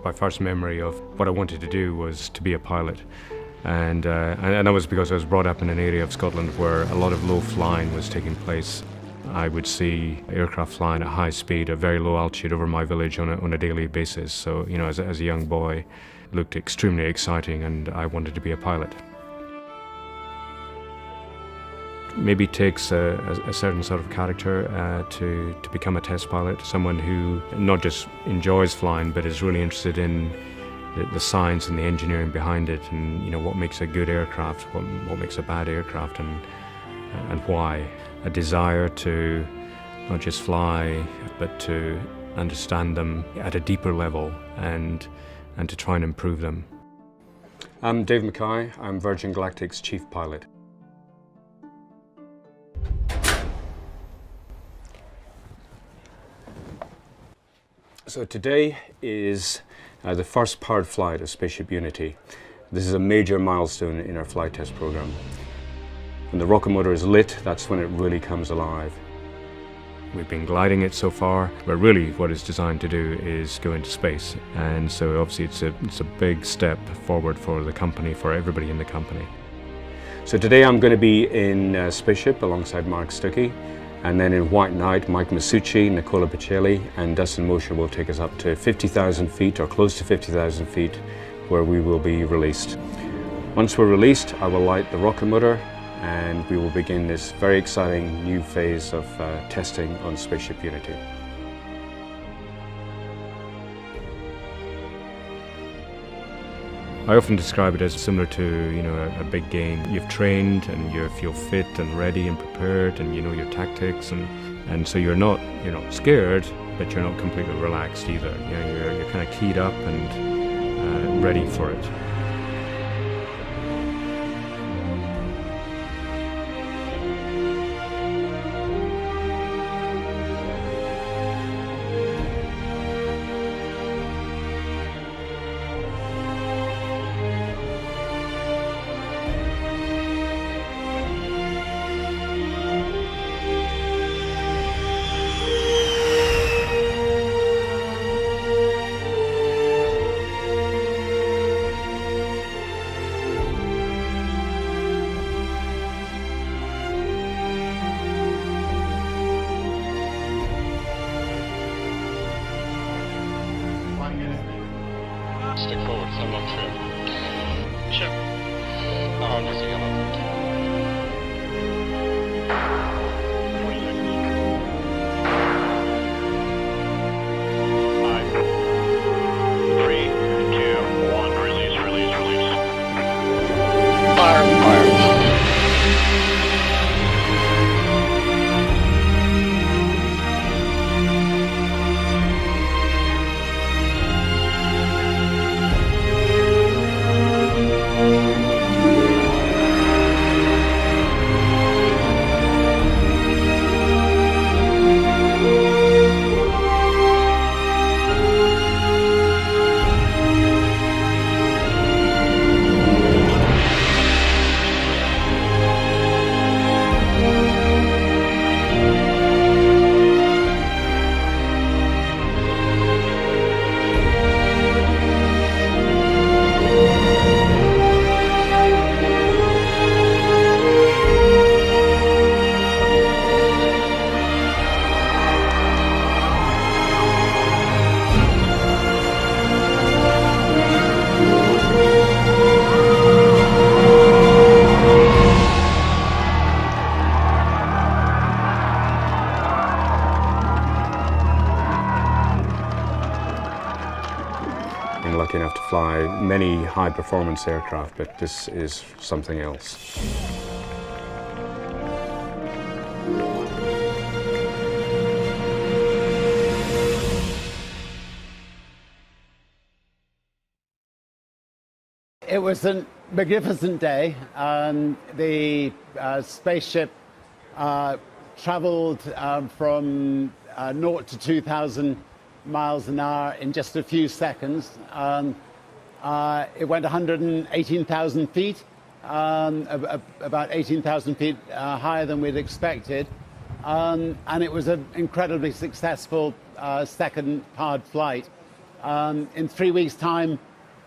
my first memory of what I wanted to do was to be a pilot. And that was because I was brought up in an area of Scotland where a lot of low flying was taking place. I would see aircraft flying at high speed at very low altitude over my village on a daily basis. So, you know, as a young boy, it looked extremely exciting, and I wanted to be a pilot. Maybe it takes a certain sort of character to become a test pilot, someone who not just enjoys flying but is really interested in the science and the engineering behind it, and you know what makes a good aircraft, what makes a bad aircraft, and why. A desire to not just fly but to understand them at a deeper level and to try and improve them. I'm Dave Mackay. I'm Virgin Galactic's chief pilot. So today is the first powered flight of Spaceship Unity. This is a major milestone in our flight test program. When the rocket motor is lit, that's when it really comes alive. We've been gliding it so far, but really what it's designed to do is go into space. And so obviously it's a big step forward for the company, for everybody in the company. So today I'm going to be in Spaceship alongside Mark Stuckey. And then in White Knight, Mike Masucci, Nicola Pacelli, and Dust in Motion will take us up to 50,000 feet, or close to 50,000 feet, where we will be released. Once we're released, I will light the rocket motor, and we will begin this very exciting new phase of testing on Spaceship Unity. I often describe it as similar to, you know, a big game. You've trained and you feel fit and ready and prepared, and you know your tactics, and so you're not scared, but you're not completely relaxed either. You know, you're kind of keyed up and ready for it. Stick forward, I'm up trip. Sure. Oh, nothing else. 20 seconds. 5, 3, 2, 1, release. Fire. I'm lucky enough to fly many high-performance aircraft, but this is something else. It was a magnificent day. The spaceship traveled from 0 to 2,000 miles an hour in just a few seconds. It went 118,000 feet, about 18,000 feet higher than we'd expected. And it was an incredibly successful second powered flight. In 3 weeks' time,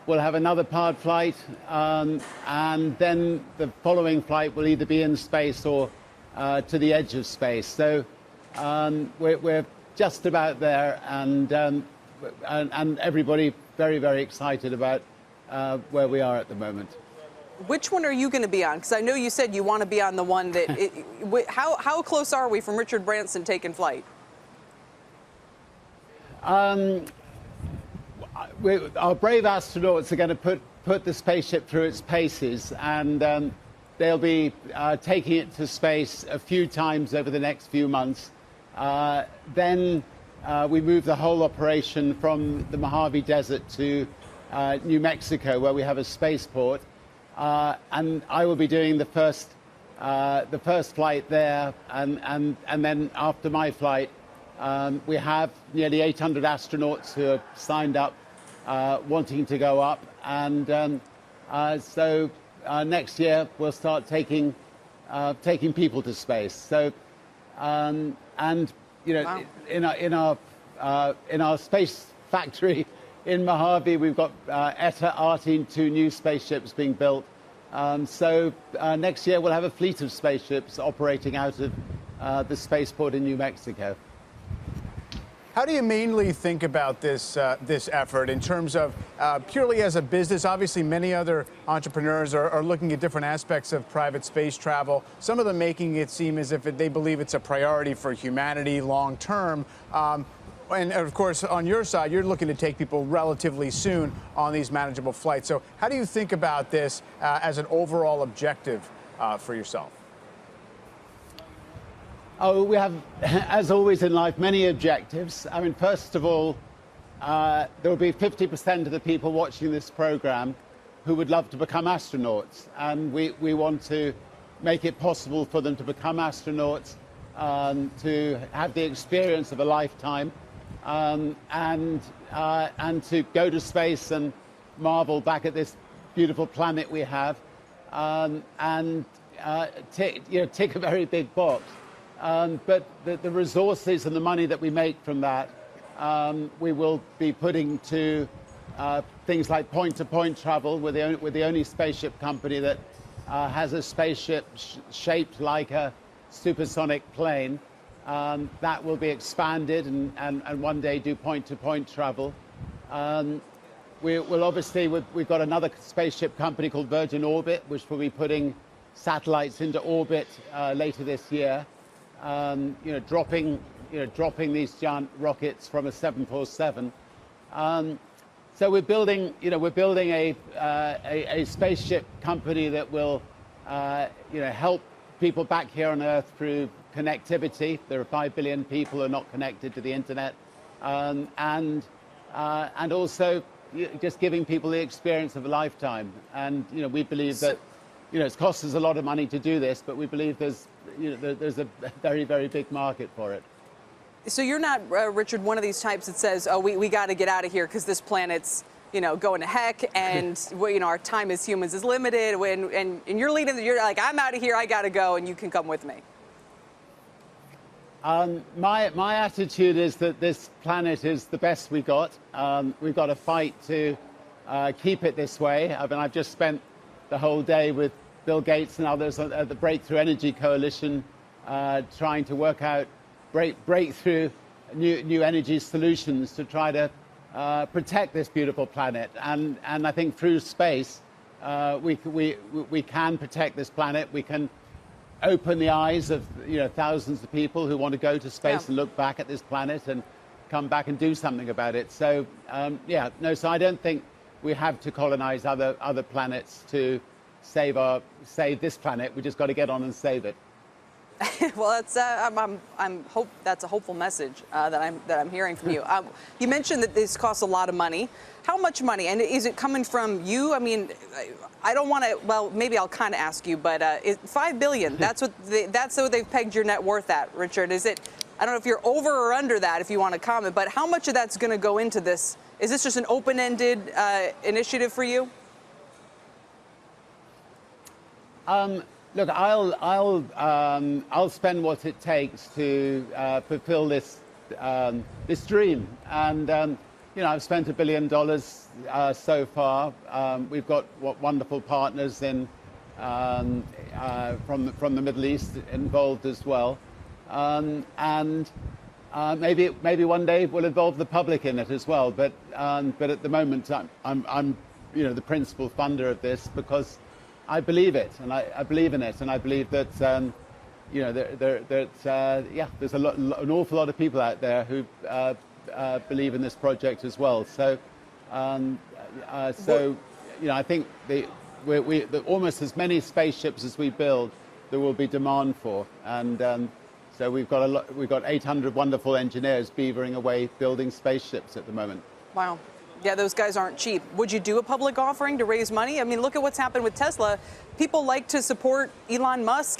we'll have another powered flight, and then the following flight will either be in space or to the edge of space. So we're just about there, and everybody very, very excited about where we are at the moment. Which one are you going to be on? Because I know you said you want to be on the one that. How close are we from Richard Branson taking flight? Our brave astronauts are going to put the spaceship through its paces, and they'll be taking it to space a few times over the next few months. Then we move the whole operation from the Mojave Desert to New Mexico, where we have a spaceport. And I will be doing the first flight there, and then after my flight, we have nearly 800 astronauts who are signed up, wanting to go up, and so next year we'll start taking people to space. So, and you know, Wow. in our space factory in Mojave, we've got ETA, ARTIN, 2 new spaceships being built. So next year we'll have a fleet of spaceships operating out of the spaceport in New Mexico. How do you mainly think about this effort in terms of purely as a business? Obviously, many other entrepreneurs are looking at different aspects of private space travel. Some of them making it seem as if they believe it's a priority for humanity long term. And of course, on your side, you're looking to take people relatively soon on these manageable flights. So how do you think about this as an overall objective for yourself? Oh, we have, as always in life, many objectives. I mean, first of all, there will be 50% of the people watching this program who would love to become astronauts. And we want to make it possible for them to become astronauts, to have the experience of a lifetime, and to go to space and marvel back at this beautiful planet we have, and tick a very big box. But the resources and the money that we make from that, we will be putting to things like point-to-point travel. We're the only spaceship company that has a spaceship shaped like a supersonic plane. That will be expanded and one day do point-to-point travel. We'll obviously, we've got another spaceship company called Virgin Orbit, which will be putting satellites into orbit later this year. Dropping these giant rockets from a 747. So we're building a spaceship company that will, help people back here on Earth through connectivity. There are 5 billion people who are not connected to the internet, and also just giving people the experience of a lifetime. And we believe that it's cost us a lot of money to do this, but we believe there's a very, very big market for it. So you're not, Richard, one of these types that says, oh, we got to get out of here because this planet's, going to heck, and our time as humans is limited. And you're leading, you're like, I'm out of here, I got to go, and you can come with me. My attitude is that this planet is the best we got. We've got to fight to keep it this way. I mean, I've just spent the whole day with Bill Gates and others at the Breakthrough Energy Coalition, trying to work out breakthrough new energy solutions to try to protect this beautiful planet. And I think through space, we can protect this planet. We can open the eyes of thousands of people who want to go to space and look back at this planet and come back and do something about it. So so I don't think we have to colonize other planets to save this planet. We just got to get on and save it. Well, that's that's a hopeful message that I'm hearing from you. You mentioned that this costs a lot of money. How much money? And is it coming from you? I mean, I don't want to. Well, maybe I'll kind of ask you, but $5 billion. That's what they've pegged your net worth at, Richard. Is it? I don't know if you're over or under that. If you want to comment, but how much of that's going to go into this? Is this just an open-ended initiative for you? Look, I'll spend what it takes to fulfill this dream, and you know, I've spent $1 billion so far. We've got wonderful partners from the Middle East involved as well, and maybe one day we'll involve the public in it as well. But at the moment, I'm you know, the principal funder of this because I believe it, and I believe in it, and I believe that you know, yeah, there's an awful lot of people out there who believe in this project as well. So, you know, I think almost as many spaceships as we build, there will be demand for, and so we've got 800 wonderful engineers beavering away building spaceships at the moment. Wow. Yeah, those guys aren't cheap. Would you do a public offering to raise money? I mean, look at what's happened with Tesla. People like to support Elon Musk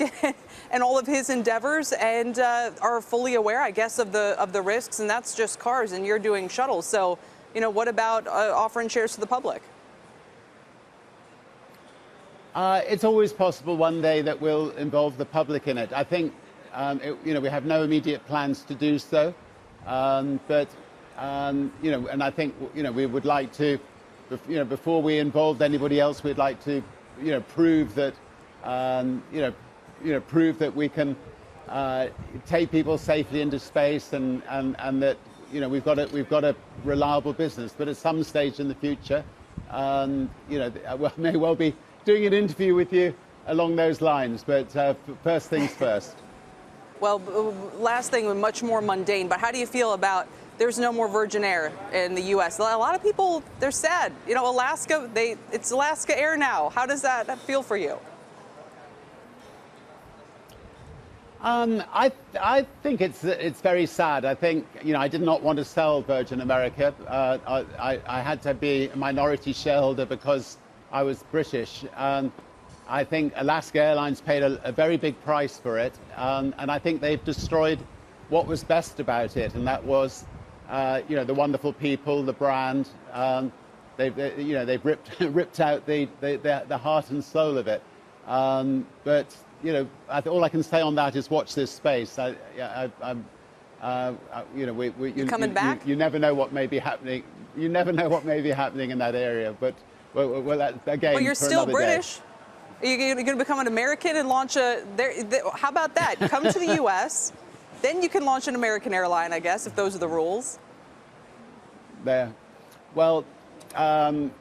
and all of his endeavors, and are fully aware, I guess, of the risks. And that's just cars, and you're doing shuttles. So, you know, what about offering shares to the public? It's always possible one day that we'll involve the public in it. I think, you know, we have no immediate plans to do so, but. You know, and I think, you know, we would like to, you know, before we involved anybody else, we'd like to, you know, prove that, prove that we can take people safely into space, and that, you know, we've got a reliable business. But at some stage in the future, you know, I may well be doing an interview with you along those lines. But first things first. Well, last thing, much more mundane, but how do you feel about there's no more Virgin Air in the U.S.? A lot of people, they're sad. You know, Alaska, it's Alaska Air now. How does that feel for you? I think it's very sad. I think, you know, I did not want to sell Virgin America. I had to be a minority shareholder because I was British. I think Alaska Airlines paid a very big price for it, and I think they've destroyed what was best about it, and that was, you know, the wonderful people, the brand. They've ripped out the heart and soul of it. But you know, all I can say on that is watch this space. You know, you coming back? You never know what may be happening. You never know what may be happening in that area. But well again, well, you're still British. Day. Are you going to become an American and launch how about that? Come to the U.S., then you can launch an American airline, I guess, if those are the rules. There. Well, I'm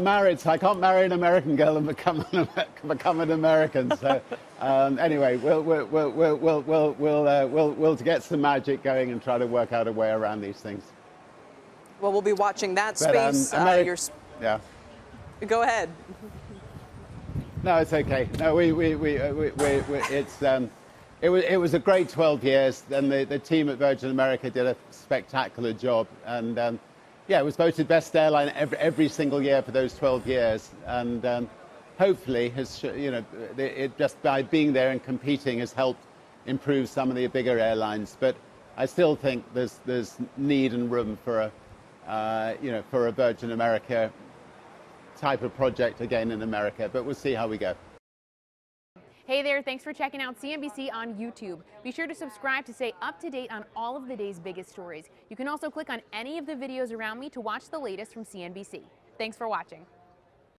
married, so I can't marry an American girl and become an American. So anyway, we'll get some magic going and try to work out a way around these things. Well, we'll be watching that space. Yeah. Go ahead. No, it's okay. No, it was a great 12 years, and the team at Virgin America did a spectacular job, and yeah, it was voted best airline every single year for those 12 years, and hopefully has, you know, it just by being there and competing has helped improve some of the bigger airlines. But I still think there's need and room for a Virgin America type of project again in America, but we'll see how we go. Hey there, thanks for checking out CNBC on YouTube. Be sure to subscribe to stay up to date on all of the day's biggest stories. You can also click on any of the videos around me to watch the latest from CNBC. Thanks for watching.